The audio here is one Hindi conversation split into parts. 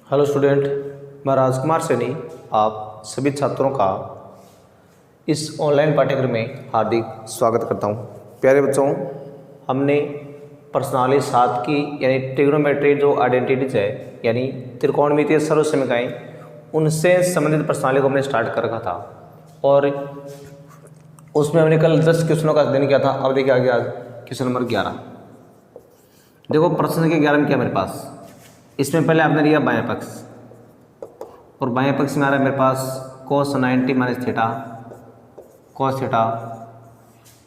हेलो स्टूडेंट, मैं राजकुमार सैनी आप सभी छात्रों का इस ऑनलाइन पाठ्यक्रम में हार्दिक स्वागत करता हूं। प्यारे बच्चों, हमने प्रश्नावली 7 की यानी ट्रिग्नोमेट्री जो आइडेंटिटीज है यानी त्रिकोणमितीय सर्वसमीकरण उनसे संबंधित प्रश्नावली को हमने स्टार्ट कर रखा था और उसमें हमने कल 10 क्वेश्चनों का अध्ययन किया था। अब देखिए आगे आज क्वेश्चन नंबर 11। देखो प्रश्न संख्या 11 में क्या मेरे पास, इसमें पहले आपने लिया बायां पक्ष और बाएं पक्ष में आ रहा है मेरे पास cos 90 minus theta cos theta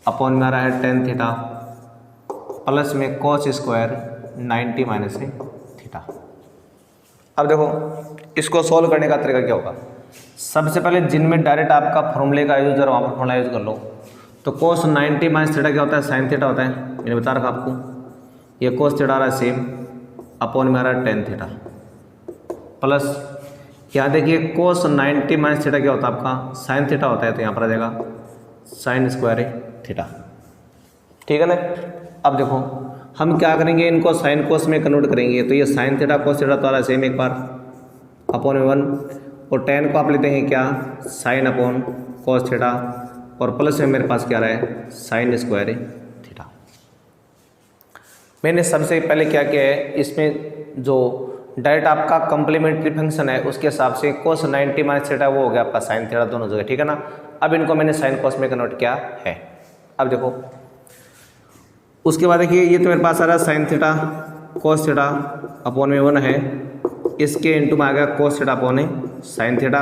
upon में आ रहा है tan थीटा प्लस में cos स्क्वायर 90 माइनस थीटा। अब देखो इसको सॉल्व करने का तरीका क्या होगा। सबसे पहले जिनमें डायरेक्ट आपका फॉर्मूले का यूज वहाँ पर फॉर्मूला यूज कर लो। तो cos 90 माइनस थीटा क्या होता है, sin थीटा होता है, मैंने बता रखा आपको। ये cos थीटा आ रहा है सेम अपॉन में आ रहा है tan थीटा प्लस यहाँ देखिए cos 90 माइनस थीटा क्या होता है आपका sin थीटा होता है, तो यहाँ पर आ जाएगा sin स्क्वायर थीटा। ठीक है ना। अब देखो हम क्या करेंगे, इनको साइन कोस में कन्वर्ट करेंगे। तो ये sin थीटा cos थीटा तो आ रहा है सेम एक बार अपॉन में 1 और tan को आप लेते हैं क्या sin अपॉन cos थीटा और प्लस में मेरे पास क्या आ रहा है sin स्क्वायर थीटा। मैंने सबसे पहले क्या किया है, इसमें जो डायरेक्ट आपका कम्प्लीमेंट्री फंक्शन है उसके हिसाब से cos 90 माइनस थीटा वो हो गया आपका sin थीटा दोनों जगह। ठीक है ना। अब इनको मैंने sin cos में कन्वर्ट किया है। अब देखो उसके बाद देखिए ये तो मेरे पास आ रहा है sin theta cos theta upon में 1 है, इसके इंटू में आ गया cos theta upon sin theta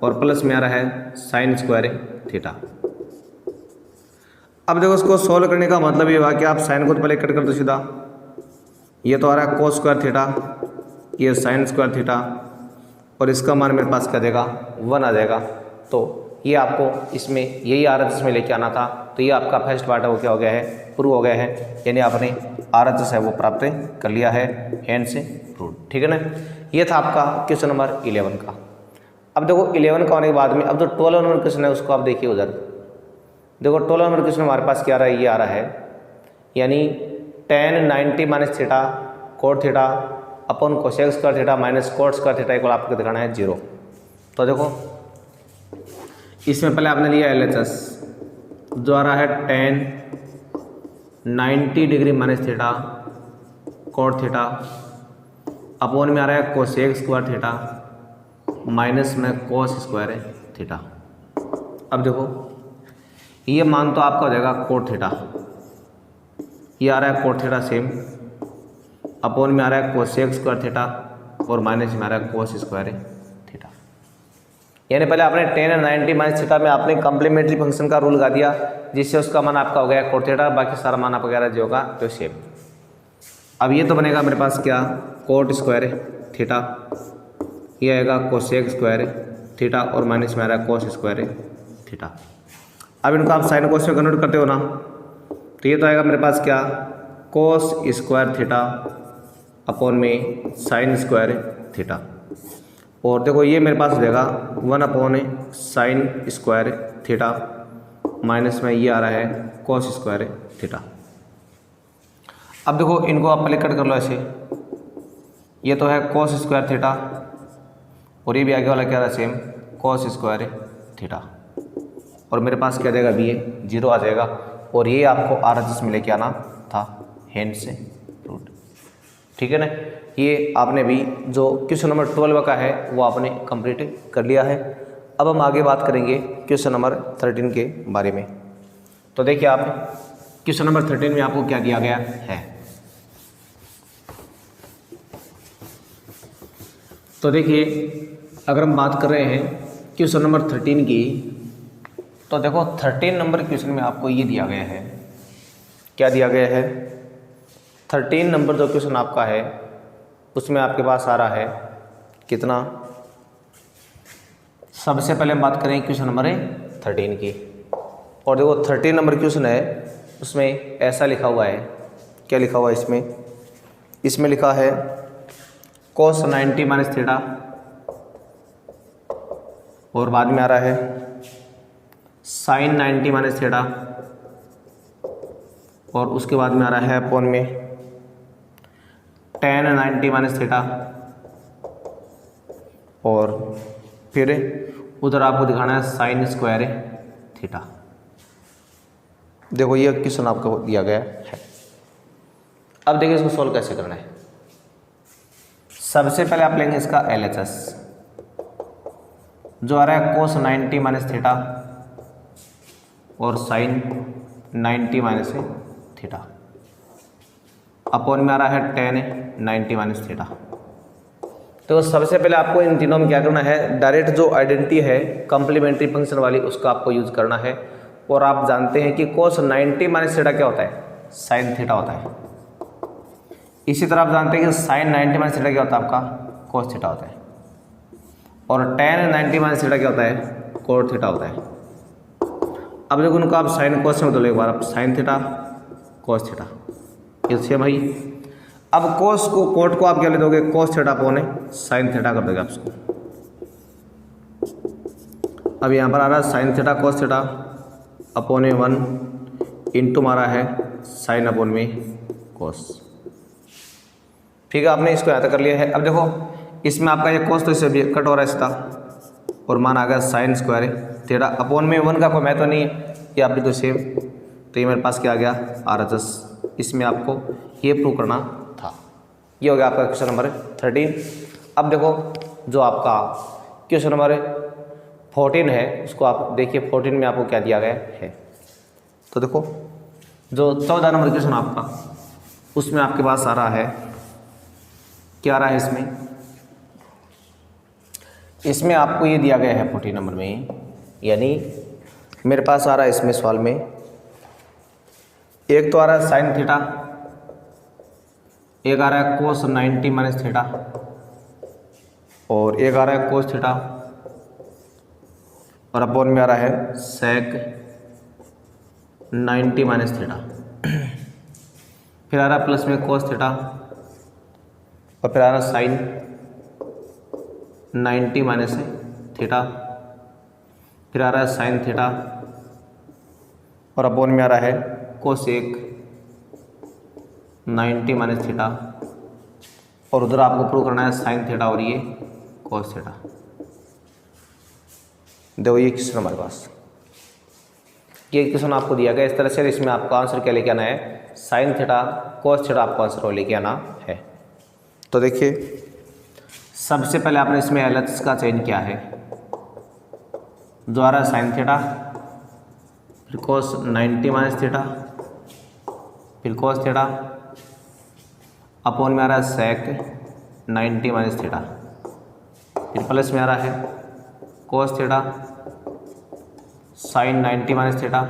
और प्लस में आ रहा है sin स्क्वायर थीटा। अब देखो इसको सोल्व करने का मतलब ये हुआ कि आप साइन को तो पहले कट कर दो सीधा। ये तो आ रहा है cos स्क्वायर थीटा, ये sin स्क्वायर थीटा और इसका मान मेरे पास क्या देगा 1 आ जाएगा। तो ये आपको इसमें यही RHS में लेके आना था। तो ये आपका फर्स्ट पार्ट है वो क्या हो गया है, प्रूव हो गया है, यानी आपने RHS है वो प्राप्त कर लिया है, हैंड से प्रूव। ठीक है ना। ये था आपका क्वेश्चन नंबर 11 का। अब देखो 11 का होने के बाद में अब जो 12 नंबर क्वेश्चन है उसको आप देखिए उधर। देखो 12 नंबर क्वेश्चन हमारे पास क्या आ रहा है, ये आ रहा है यानी tan 90 minus theta cot theta upon cosec square theta minus cot square theta equal आपको दिखाना है 0। तो देखो इसमें पहले आपने लिया LHS जो आ रहा है tan 90 degree minus theta cot theta upon में आ रहा है कोसेक स्क्वायर थीटा माइनस में कोस स्क्वायर थीटा। अब देखो ये मान तो आपका हो जाएगा कोट थीटा, ये आ रहा है कोट थीटा सेम अपॉन में आ रहा है कोसेक स्क्वायर थीटा और माइनस में आ रहा है कोस स्क्वायर थीटा। यानी पहले आपने tan 90 माइनस थीटा में आपने कम्प्लीमेंट्री फंक्शन का रूल लगा दिया जिससे उसका मान आपका हो गया कोट थीटा, बाकी सारा मान आप वगैरह जो होगा तो सेम। अब ये तो बनेगा मेरे पास क्या कोट स्क्वायर थीटा, ये आएगा कोसेक स्क्वायर थीटा और माइनस में आ रहा है कोस स्क्वायर थीटा। अब इनको आप साइन कोस में कन्वर्ट करते हो ना, तो ये तो आएगा मेरे पास क्या कोस स्क्वायर थीटा अपॉन में साइन स्क्वायर थीटा और देखो ये मेरे पास हो जाएगा 1 upon sine square theta minus में ये आ रहा है कोस स्क्वायर थीटा। अब देखो इनको आप पहले कट कर लो ऐसे, ये तो है कोस स्क्वायर थीटा और ये भी आगे वाला क्या रहा है सेम कोस स्क्वायर थीटा और मेरे पास क्या जाएगा भी ये 0 आ जाएगा और ये आपको RHS में लेके आना था, हैंड से रूट। ठीक है ना। ये आपने भी जो क्वेश्चन नंबर 12 का है वो आपने कंप्लीट कर लिया है। अब हम आगे बात करेंगे क्वेश्चन नंबर 13 के बारे में। तो देखिए आप क्वेश्चन नंबर 13 में आपको क्या दिया गया है। तो देखिए अगर हम बात कर रहे हैं क्वेश्चन नंबर 13 की, तो देखो 13 नंबर क्वेश्चन में आपको ये दिया गया है, क्या दिया गया है 13 नंबर जो क्वेश्चन आपका है उसमें आपके पास आ रहा है कितना। सबसे पहले हम बात करें क्वेश्चन नंबर 13 की और देखो 13 नंबर क्वेश्चन है उसमें ऐसा लिखा हुआ है, क्या लिखा हुआ है इसमें लिखा है cos 90 माइनस थीटा और बाद में आ रहा है sin 90 माइनस थीटा और उसके बाद में आ रहा है अपॉन में tan 90 माइनस थीटा और फिर उधर आपको दिखाना है साइन स्क्वायर थीटा। देखो ये क्वेश्चन आपको दिया गया है। अब देखिए इसको सॉल्व कैसे करना है। सबसे पहले आप लेंगे इसका LHS जो आ रहा है कोस 90 माइनस थीटा और साइन 90 माइनस थीटा अपॉन में आ रहा है टेन 90 माइनस थीटा। तो सबसे पहले आपको इन तीनों में क्या करना है, डायरेक्ट जो आइडेंटिटी है कम्प्लीमेंट्री फंक्शन वाली उसका आपको यूज करना है। और आप जानते हैं कि कोस 90 माइनस थीटा क्या होता है, साइन थीटा होता है। इसी तरह आप जानते हैं कि साइन 90 माइनस थीटा क्या होता है, आपका कोस थीटा होता है। और टेन 90 माइनस थीटा क्या होता है, कोट थीटा होता है। अब देखो उनको आप साइन कोस में बदलो एक बार, आप साइन थीटा कोस थीटा ये भाई। अब कोस को कोट को आप क्या ले दोगे, cos theta upon sine theta कर दोगे आप इसको। अब यहाँ पर आ रहा है sine theta cos theta upon 1 into मारा है साइन अपॉन में कोस। ठीक है, आपने इसको यहाँ तक कर लिया है। अब देखो इसमें आपका ये कोस तो इससे भी कट हो रहा है सीधा और मान आ गया साइन स्क्वायर थीटा अपॉन में 1 का कोई महत्व नहीं है, ये आप तो सेम। तो ये मेरे पास क्या आ गया RHS। इसमें आपको ये प्रूव करना था। ये हो गया आपका क्वेश्चन नंबर 13। अब देखो जो आपका क्वेश्चन नंबर 14 है उसको आप देखिए। 14 में आपको क्या दिया गया है, तो देखो जो 14 नंबर क्वेश्चन आपका उसमें आपके पास आ रहा है, क्या आ रहा है इसमें आपको ये दिया गया है 14 नंबर में, यानी मेरे पास आ रहा है इसमें सवाल में एक तो आ रहा है साइन थीटा, एक आ रहा है कोस 90 माइनस थीटा और एक आ रहा है कोस थीटा और अपॉन में आ रहा है सेक 90 माइनस थीटा। फिर आ रहा है प्लस में कोस थीटा और फिर आ रहा है साइन 90 माइनस थीटा। फिर आ रहा है साइन थीटा और अपॉन में आ रहा है कोसेक 90 माइनस थीटा और उधर आपको प्रूव करना है साइन थीटा और ये कोस थीटा। देखो ये क्वेश्चन हमारे पास, ये क्वेश्चन आपको दिया गया इस तरह से। इसमें आपका आंसर क्या लेके आना है, साइन थीटा कोस थीटा आपको आंसर लेके आना है। तो देखिए सबसे पहले आपने इसमें LHS का चेंज किया है जो आ रहा है साइन थीटा, फिर कोस 90 माइनस थीटा, फिर कोस थीटा अपॉन में आ रहा है सेक 90 माइनस थीटा, फिर प्लस में आ रहा है cos theta sine 90 minus theta,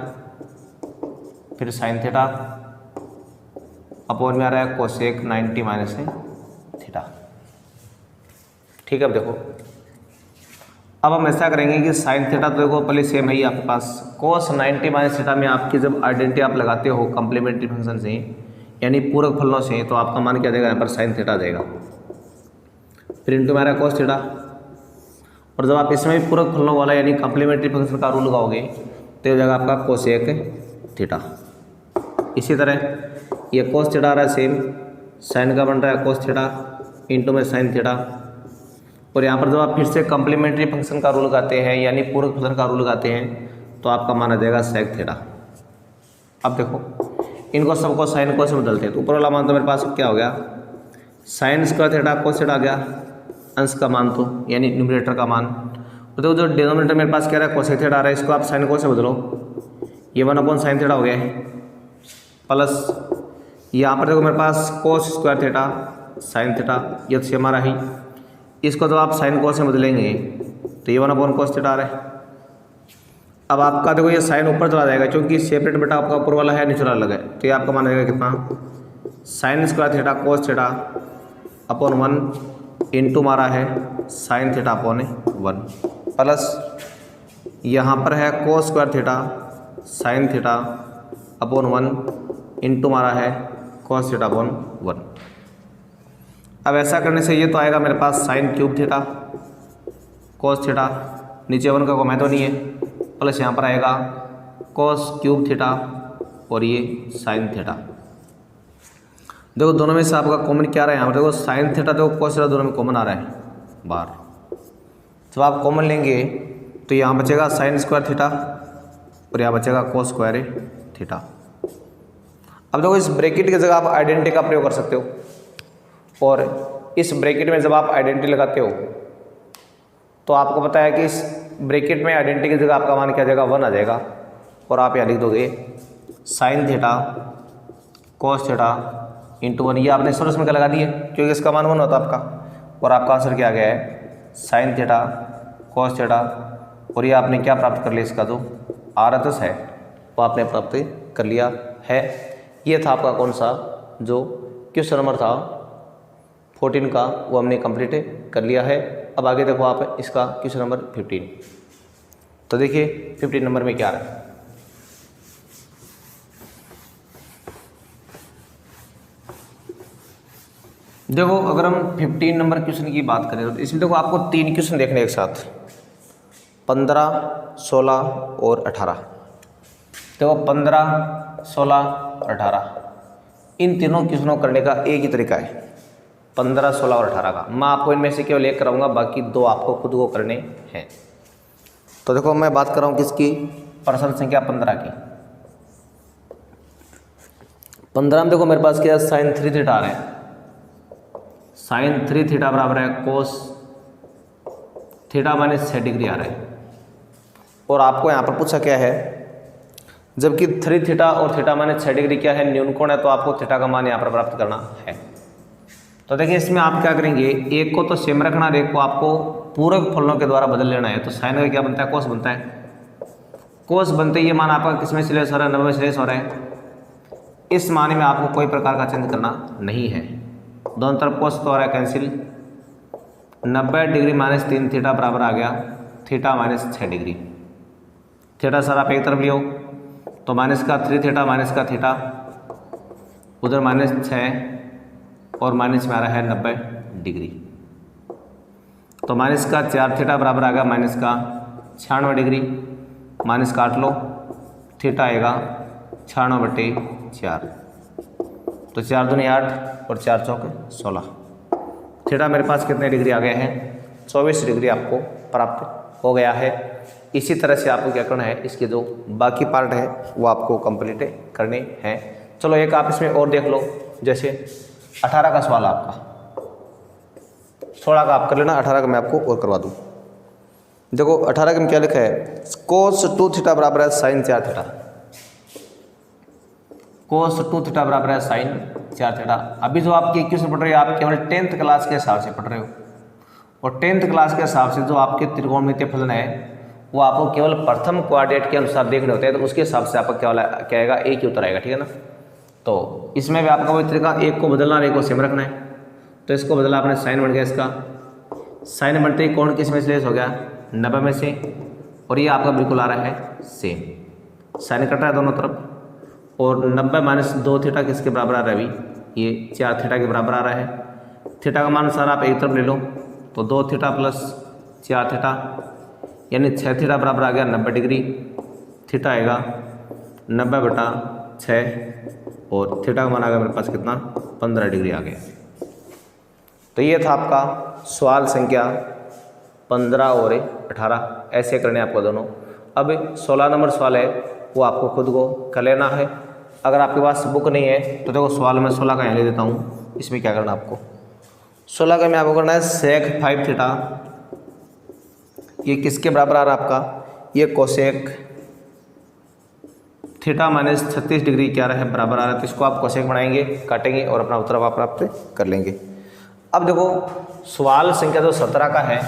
फिर साइन थीटा अपॉन में आ रहा है कोसेक 90 माइनस थीटा। ठीक है, अब देखो अब हम ऐसा करेंगे कि साइन थीटा तो देखो पहले सेम है ही आपके पास। कोस 90 माइनस थीटा में आपकी जब आइडेंटिटी आप लगाते हो कम्प्लीमेंट्री फंक्शन से यानी पूरक फलनों से, तो आपका मान क्या देगा, यहाँ पर साइन थीटा देगा। फिर इनटू में आ रहा है कोस थीटा और जब आप इसमें भी पूरक फलनों वाला यानी कम्प्लीमेंट्री फंक्शन का रूल लगाओगे तो ये जगह आपका कोसेक थीटा। इसी तरह ये कोस थीटा आ रहा है सेम, साइन का बन रहा है कोस थीटा इंटू में साइन थीटा और यहाँ पर जब आप फिर से कम्प्लीमेंट्री फंक्शन का रूल लगाते हैं यानी पूरक फंक्शन का रूल लगाते हैं तो आपका माना जाएगा सेक थीटा। अब देखो इनको सबको साइन कोस में बदलते हैं तो ऊपर वाला मान तो मेरे पास क्या हो गया, sine square theta cos theta आ गया अंश का मान तो यानी न्यूमरेटर का मान। तो देखो जो डिनोमिनेटर मेरे पास क्या रहा है कोसेक थीटा आ रहा है, इसको आप साइन कोस से बदलो, ये 1 अपॉन साइन थीटा हो गया है प्लस यहाँ पर देखो मेरे पास cos square theta sine theta ये तो हमारा ही, इसको तो आप साइन कोस में बदलेंगे तो ये 1 अपॉन कोस थीटा आ रहा है। अब आपका देखो ये साइन ऊपर चला जाएगा क्योंकि सेपरेट बेटा आपका ऊपर वाला है नीचे वाला अलग है, तो ये आपका मान जाएगा कितना, sign square theta cos theta upon 1 into मारा है साइन थीटा अपॉन 1 प्लस यहाँ पर है कोस square theta sine theta upon 1 into मारा है कोस थीटा अपॉन 1। अब ऐसा करने से ये तो आएगा मेरे पास sine cube theta cos theta, नीचे 1 का कोई महत्व नहीं है, प्लस यहाँ पर आएगा कोस क्यूब थीटा और ये साइन थीटा। देखो दोनों में से आपका कॉमन क्या आ रहा है, यहाँ पर देखो साइन थीटा देखो कोस थीटा दोनों में कॉमन आ रहा है बाहर, जब आप कॉमन लेंगे तो यहाँ बचेगा साइन स्क्वायर थीटा और यहाँ बचेगा कोस स्क्वायर थीटा। अब देखो इस ब्रैकेट की जगह आप आइडेंटिटी का प्रयोग कर सकते हो, और इस ब्रैकेट में जब आप आइडेंटिटी लगाते हो तो आपको पता है कि इस ब्रैकेट में आइडेंटिटी की जगह आपका मान क्या आ जाएगा, 1 आ जाएगा, और आप यहाँ लिख दोगे sine theta cos theta into 1। ये आपने सोर्स में क्या लगा दिए क्योंकि इसका मान 1 होता है आपका, और आपका आंसर क्या आ गया है साइन थीटा कोस थीटा, और ये आपने क्या प्राप्त कर लिया, इसका जो RHS है वो आपने प्राप्त कर लिया है। ये था आपका कौन सा जो क्वेश्चन नंबर था 14 का, वो हमने कंप्लीट कर लिया है। अब आगे देखो आप इसका क्वेश्चन नंबर 15। तो देखिए 15 नंबर में क्या आ रहा है। देखो अगर हम 15 नंबर क्वेश्चन की बात करें तो इसमें देखो आपको 3 क्वेश्चन देखने एक साथ, 15, 16 और 18। देखो 15, 16 और 18 इन तीनों क्वेश्चनों करने का एक ही तरीका है, 15, 16 और 18 का। मैं आपको इनमें से केवल एक कराऊंगा, बाकी 2 आपको खुद को करने हैं। तो देखो मैं बात कर रहा हूँ किसकी, प्रश्न संख्या 15 की। 15 में देखो मेरे पास क्या है, साइन 3 थीटा आ रहा है। साइन 3 थीटा बराबर है कोस थीटा माइनस 6 डिग्री आ रहा है, और आपको यहाँ पर पूछा क्या है, जबकि 3 थीटा और थीटा माइनस 6 डिग्री क्या है, न्यूनकोण है, तो आपको थीटा का मान यहाँ पर प्राप्त करना है। तो देखिए इसमें आप क्या करेंगे, एक को तो सेम रखना, एक को आपको पूरक फलनों के द्वारा बदल लेना है। तो साइन का क्या बनता है, कोस बनता है। कोस बनते ही ये मान आपका किस में श्लेष हो रहा है, 90 में श्लेष हो रहा है। इस मान में आपको कोई प्रकार का चेंज करना नहीं है, दोनों तरफ कोस तो हो रहा है कैंसिल। 90 डिग्री माइनस 3 थीटा बराबर आ गया theta minus 6 degree. Theta sir आप एक तरफ लियो तो माइनस का 3 थीटा माइनस का थीटा, उधर माइनस 6 और माइनस में आ रहा है 90 डिग्री। तो माइनस का 4 थीटा बराबर आ गया माइनस का 96 डिग्री। माइनस काट लो, थीटा आएगा 96/4। तो 4 दूनी 8 और 4 चौक 16। थीटा मेरे पास कितने डिग्री आ गए हैं, 24 डिग्री आपको प्राप्त हो गया है। इसी तरह से आपको क्या करना है, इसके जो बाकी पार्ट है वो आपको कंप्लीट करने हैं। चलो एक आप इसमें और देख लो, जैसे 18 का सवाल आपका, 16 का आप कर लेना, 18 का मैं आपको और करवा दूँ। देखो 18 के में क्या लिखा है, कोस 2 थीटा बराबर है साइन 4 थीटा। कोस 2 थीटा बराबर है साइन 4 थीटा। अभी जो आपकी क्वेश्चन पढ़ रहे हो आप केवल 10th क्लास के हिसाब से पढ़ रहे हो, और 10th क्लास के हिसाब से जो आपके त्रिकोणमितीय फलन है वो आपको केवल प्रथम क्वाड्रेंट के अनुसार देखने होते हैं। तो उसके हिसाब से आपका क्या आएगा, एक ही उत्तर आएगा, ठीक है ना। तो इसमें भी आपका वही तरीका, एक को बदलना और एक को सेम रखना है। तो इसको बदला आपने, साइन बन गया इसका, साइन बनते ही कोण किस में श्लेष हो गया, 90 में से, और ये आपका बिल्कुल आ रहा है सेम, साइन कट रहा है दोनों तरफ। और 90 माइनस 2 थीटा किसके बराबर आ रहा है, अभी ये 4 थीटा के बराबर आ रहा है। थीटा का मान सर आप एक तरफ ले लो तो 2 थीटा प्लस 4 थीटा यानी 6 थीटा बराबर आ गया 90 डिग्री। थीटा आएगा 90/6 और थीटा का मान आ गया मेरे पास कितना, 15 डिग्री आ गया। तो ये था आपका सवाल संख्या 15 और 18, ऐसे करने आपको दोनों। अब 16 नंबर सवाल है वो आपको खुद को कर लेना है। अगर आपके पास बुक नहीं है तो देखो सवाल मैं 16 का यहाँ ले देता हूँ। इसमें क्या करना आपको, 16 का में आपको करना है सेक 5 थीटा, ये किसके बराबर आ रहा है आपका, ये कोसेक थीटा माइनस 36 डिग्री क्या रहा है, बराबर आ रहा है। तो इसको आप कोसेक बनाएंगे, काटेंगे और अपना उत्तर आप प्राप्त कर लेंगे। अब देखो सवाल संख्या जो 17 का है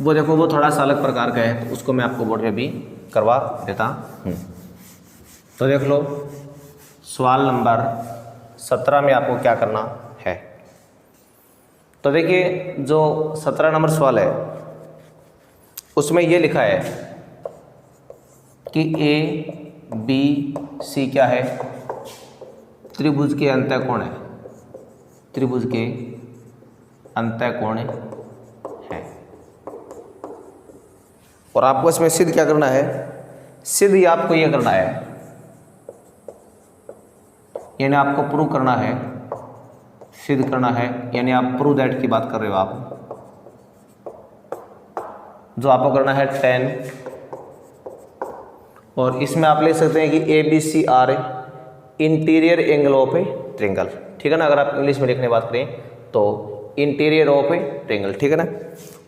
वो देखो वो थोड़ा सा अलग प्रकार का है, तो उसको मैं आपको बोर्ड पे भी करवा देता हूँ। तो देख लो सवाल नंबर 17 में आपको क्या करना है। तो देखिए जो 17 नंबर सवाल है उसमें ये लिखा है कि ABC क्या है, त्रिभुज के अंतःकोण है, त्रिभुज के अंतःकोण है। और आपको इसमें सिद्ध क्या करना है, सिद्ध आपको ये करना है, यानी आपको प्रूव करना है, सिद्ध करना है, यानी आप प्रूव दैट की बात कर रहे हो आप। जो आपको करना है 10, और इसमें आप ले सकते हैं कि ABCR interior angle of a triangle, ठीक है ना। अगर आप इंग्लिश में लिखने की बात करें तो इंटीरियर ऑफ ए ट्रेंगल, ठीक है ना।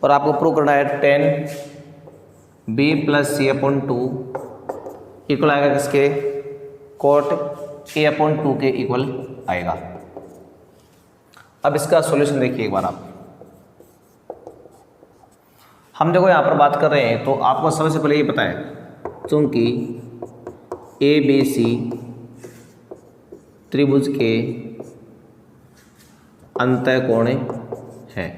और आपको प्रूव करना है 10B + C/2 इक्वल आएगा किसके, cot A/2 के इक्वल आएगा। अब इसका सॉल्यूशन देखिए एक बार आप। हम देखो यहाँ पर बात कर रहे हैं तो आपको सबसे पहले ये पता है, चूंकि ABC त्रिभुज के अंतःकोण है,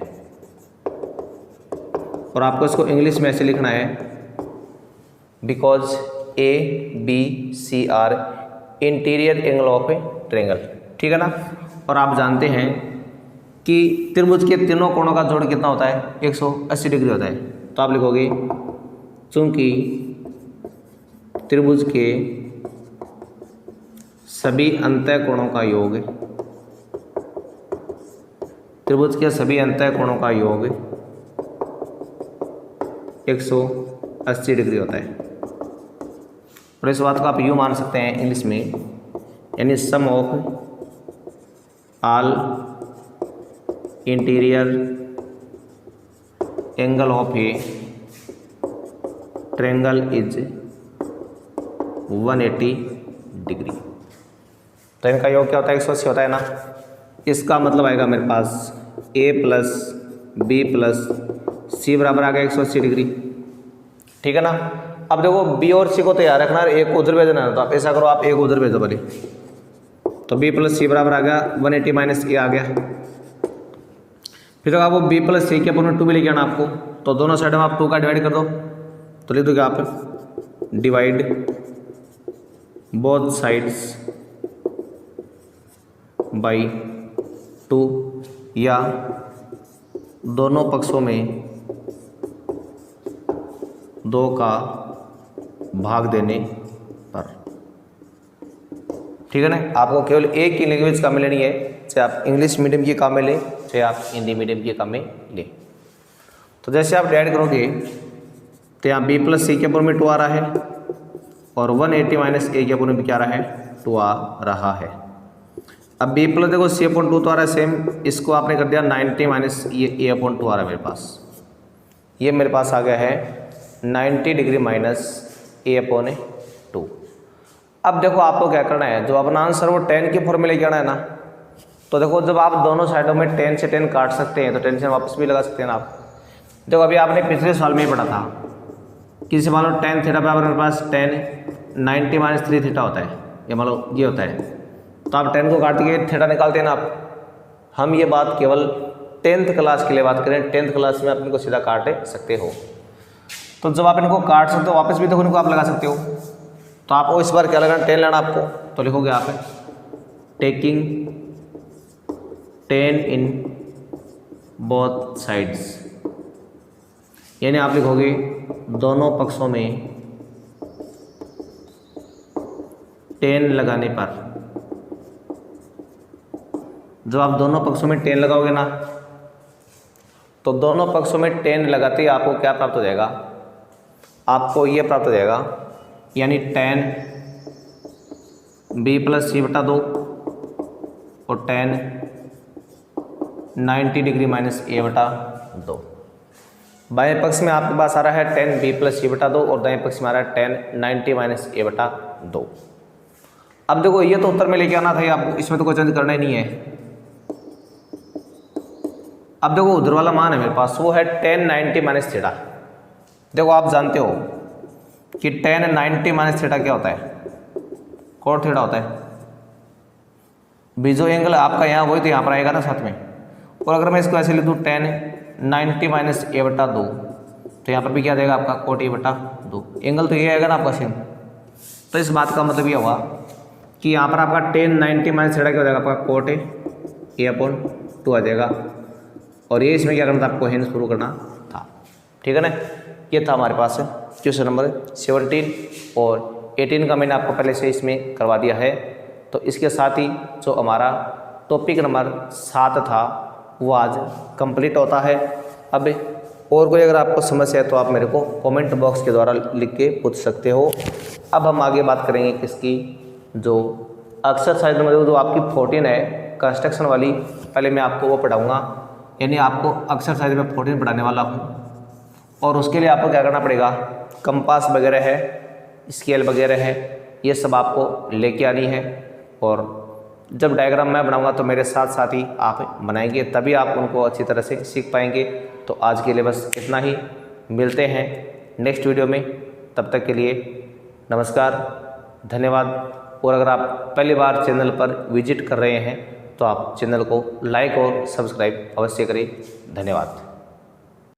और आपको इसको इंग्लिश में ऐसे लिखना है, because ABCR interior angle of a triangle, ठीक है ना। और आप जानते हैं कि त्रिभुज के तीनों कोणों का जोड़ कितना होता है, 180 डिग्री होता है। तो आप लिखोगे चूंकि त्रिभुज के सभी अंतःकोणों का योग, त्रिभुज के सभी अंतःकोणों का योग 180 डिग्री होता है। और इस बात को आप यूँ मान सकते हैं इंग्लिश में, यानी sum of all interior angle of a triangle is 180 degree. तो इनका योग क्या होता है, 180 होता है ना। इसका मतलब आएगा मेरे पास A + B + C बराबर आ गया 180 डिग्री, ठीक है ना। अब देखो B और C को तो याद रखना, एक उधर भेजना है, तो आप ऐसा करो, आप एक उधर भेजो भले, तो B + C बराबर आ गया 180 - A आ गया। फिर तो आपको B + C के अपन 2 भी लेके आना आपको, तो दोनों साइड में आप 2 का डिवाइड कर दो, तो लिख दोगे आप डिवाइड बोथ साइड्स बाई 2, या दोनों पक्षों में 2 का भाग देने पर, ठीक है ना। आपको केवल एक ही लैंग्वेज काम में लेनी है, चाहे आप इंग्लिश मीडियम की काम में लें, चाहे आप हिंदी मीडियम की काम में लें। तो जैसे आप ऐड करोगे तो यहाँ B + C के ऊपर में 2 आ रहा है, और 180 - A के ऊपर में क्या आ रहा है, 2 आ रहा है। अब B + देखो C/2 तो आ रहा है सेम, इसको आपने कर दिया 90 - ये A/2 आ रहा है मेरे पास, ये मेरे पास आ गया है 90 डिग्री - A/2। अब देखो आपको क्या करना है, जो अपना आंसर वो 10 के फॉर्मूले लेके आना है ना। तो देखो जब आप दोनों साइडों में 10 से 10 काट सकते हैं, तो 10 से वापस भी लगा सकते हैं ना आप। देखो अभी आपने पिछले साल में ही पढ़ा था कि मान लो tan थीटा बराबर मेरे पास 10 90 - 3 थीटा होता है, ये मान लो ये होता है। तो आप 10 को काट के थीटा निकालते हैं ना आप। हम ये बात केवल 10th क्लास के लिए बात करें, 10th क्लास में आप इनको सीधा काट सकते हो। तो जब आप इनको काट सकते हो, वापस भी देखो इनको आप लगा सकते हो। तो आपको इस बार क्या लगाना, 10 लेना आपको, तो लिखोगे आप टेकिंग 10 इन बोथ साइड्स, यानी आप लिखोगे दोनों पक्षों में 10 लगाने पर। जब आप दोनों पक्षों में 10 लगाओगे ना, तो दोनों पक्षों में 10 लगाते ही आपको क्या प्राप्त हो जाएगा, आपको ये प्राप्त हो जाएगा, यानी 10 B + C/2 और 10 90 डिग्री - A/2। बाएं पक्ष में आपके पास आ रहा है 10 B + C/2 और दाएं पक्ष में आ रहा है 10 90 - A/2। अब देखो ये तो उत्तर में लेके आना था, ये आपको इसमें तो कोई चेंज करना ही नहीं है। अब देखो उधर वाला मान है मेरे पास, वो है 10 90 - थीटा। देखो आप जानते हो कि 10 90 - थीटा क्या होता है, cot थीटा होता है। बीजो एंगल आपका यहाँ वही तो यहाँ पर आएगा ना साथ में। और अगर मैं इसको ऐसे लिख दूँ 10 90 - A/2, तो यहाँ पर भी क्या देगा आपका cot A/2, एंगल तो ये आएगा ना आपका सेम। तो इस बात का मतलब ये हुआ कि यहाँ पर आपका 10 90 - थीटा क्या हो जाएगा, आपका cot A/2 आ जाएगा। और ये इसमें क्या करना था, आपको हेंस शुरू करना था, ठीक है ना। ये था हमारे पास क्वेश्चन नंबर 17 और 18 का मैंने आपको पहले से इसमें करवा दिया है। तो इसके साथ ही जो हमारा टॉपिक नंबर 7 था वो आज कंप्लीट होता है। अब और कोई अगर आपको समस्या है तो आप मेरे को कमेंट बॉक्स के द्वारा लिख के पूछ सकते हो। अब हम आगे बात करेंगे किसकी, जो एक्सरसाइज नंबर जो आपकी 14 है कंस्ट्रक्शन वाली, पहले मैं आपको वो पढ़ाऊँगा, यानी आपको एक्सरसाइज में 14 पढ़ाने वाला हूँ। और उसके लिए आपको क्या करना पड़ेगा, कंपास वगैरह है, स्केल वगैरह है, ये सब आपको लेके आनी है। और जब डायग्राम मैं बनाऊंगा तो मेरे साथ साथ ही आप बनाएंगे, तभी आप उनको अच्छी तरह से सीख पाएंगे। तो आज के लिए बस इतना ही, मिलते हैं नेक्स्ट वीडियो में, तब तक के लिए नमस्कार, धन्यवाद। और अगर आप पहली बार चैनल पर विजिट कर रहे हैं तो आप चैनल को लाइक और सब्सक्राइब अवश्य करें। धन्यवाद।